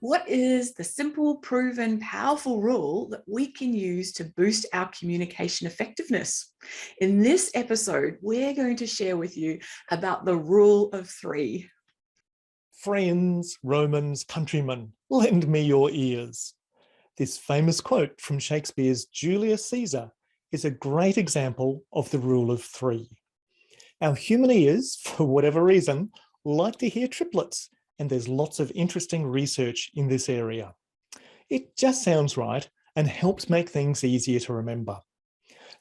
What is the simple, proven, powerful rule that we can use to boost our communication effectiveness? In this episode, we're going to share with you about the rule of three. Friends, Romans, countrymen, lend me your ears. This famous quote from Shakespeare's Julius Caesar is a great example of the rule of three. Our human ears, for whatever reason, like to hear triplets, and there's lots of interesting research in this area. It just sounds right and helps make things easier to remember.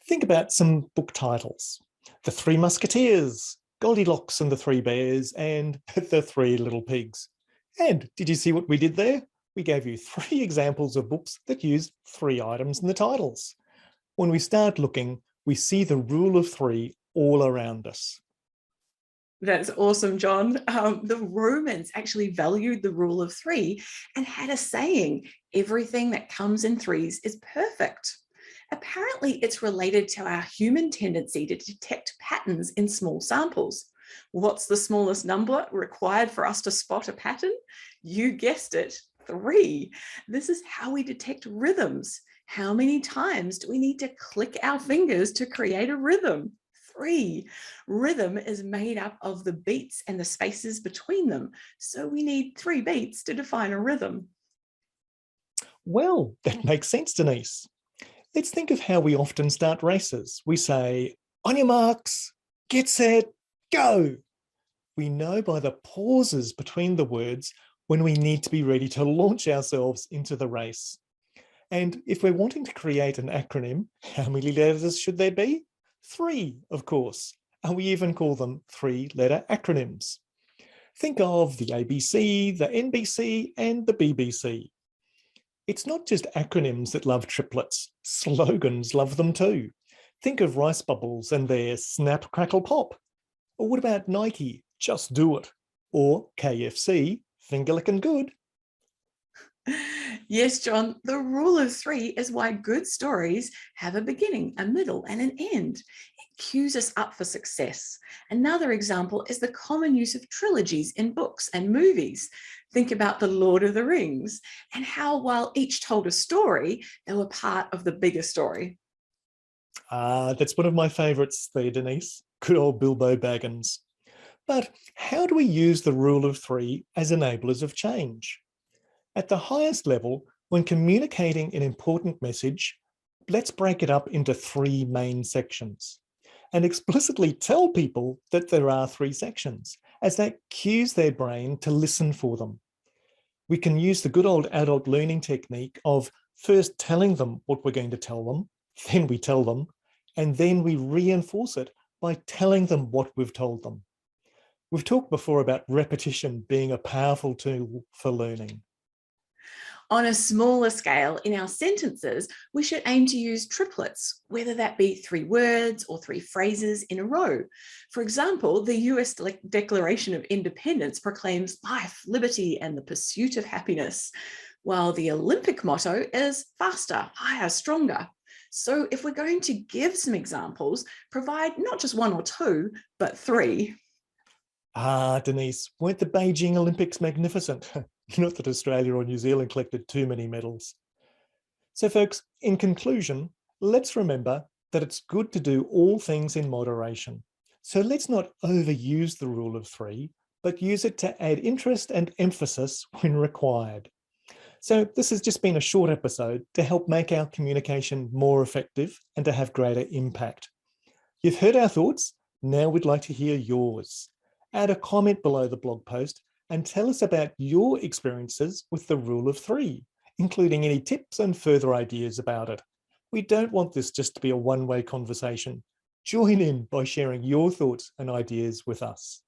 Think about some book titles: The Three Musketeers, Goldilocks and the Three Bears, and The Three Little Pigs. And did you see what we did there? We gave you 3 examples of books that use 3 items in the titles. When we start looking, we see the rule of 3 all around us. That's awesome, John. The Romans actually valued the rule of three and had a saying, everything that comes in threes is perfect. Apparently, it's related to our human tendency to detect patterns in small samples. What's the smallest number required for us to spot a pattern? You guessed it, 3. This is how we detect rhythms. How many times do we need to click our fingers to create a rhythm? 3. Rhythm is made up of the beats and the spaces between them. So we need 3 beats to define a rhythm. Well, that makes sense, Denise. Let's think of how we often start races. We say, on your marks, get set, go. We know by the pauses between the words when we need to be ready to launch ourselves into the race. And if we're wanting to create an acronym, how many letters should there be? 3, of course, and we even call them 3-letter acronyms. Think of the ABC, the NBC, and the BBC. It's not just acronyms that love triplets, slogans love them too. Think of Rice Bubbles and their Snap, Crackle, Pop. Or what about Nike, Just Do It? Or KFC, Finger Lickin' Good? Yes, John, the rule of 3 is why good stories have a beginning, a middle, and an end. It cues us up for success. Another example is the common use of trilogies in books and movies. Think about The Lord of the Rings and how, while each told a story, they were part of the bigger story. That's one of my favourites there, Denise. Good old Bilbo Baggins. But how do we use the rule of 3 as enablers of change? At the highest level, when communicating an important message, let's break it up into 3 main sections and explicitly tell people that there are 3 sections, as that cues their brain to listen for them. We can use the good old adult learning technique of first telling them what we're going to tell them, then we tell them, and then we reinforce it by telling them what we've told them. We've talked before about repetition being a powerful tool for learning. On a smaller scale, in our sentences, we should aim to use triplets, whether that be 3 words or 3 phrases in a row. For example, the US Declaration of Independence proclaims life, liberty, and the pursuit of happiness, while the Olympic motto is faster, higher, stronger. So if we're going to give some examples, provide not just 1 or 2, but 3. Denise, weren't the Beijing Olympics magnificent? Not that Australia or New Zealand collected too many medals. So folks, in conclusion, let's remember that it's good to do all things in moderation. So let's not overuse the rule of 3, but use it to add interest and emphasis when required. So this has just been a short episode to help make our communication more effective and to have greater impact. You've heard our thoughts, now we'd like to hear yours. Add a comment below the blog post and tell us about your experiences with the rule of 3, including any tips and further ideas about it. We don't want this just to be a one-way conversation. Join in by sharing your thoughts and ideas with us.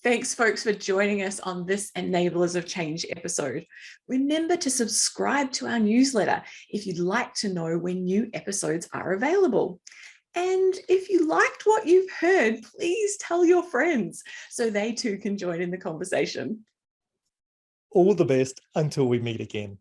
Thanks, folks, for joining us on this Enablers of Change episode. Remember to subscribe to our newsletter if you'd like to know when new episodes are available. And if you liked what you've heard, please tell your friends so they too can join in the conversation. All the best until we meet again.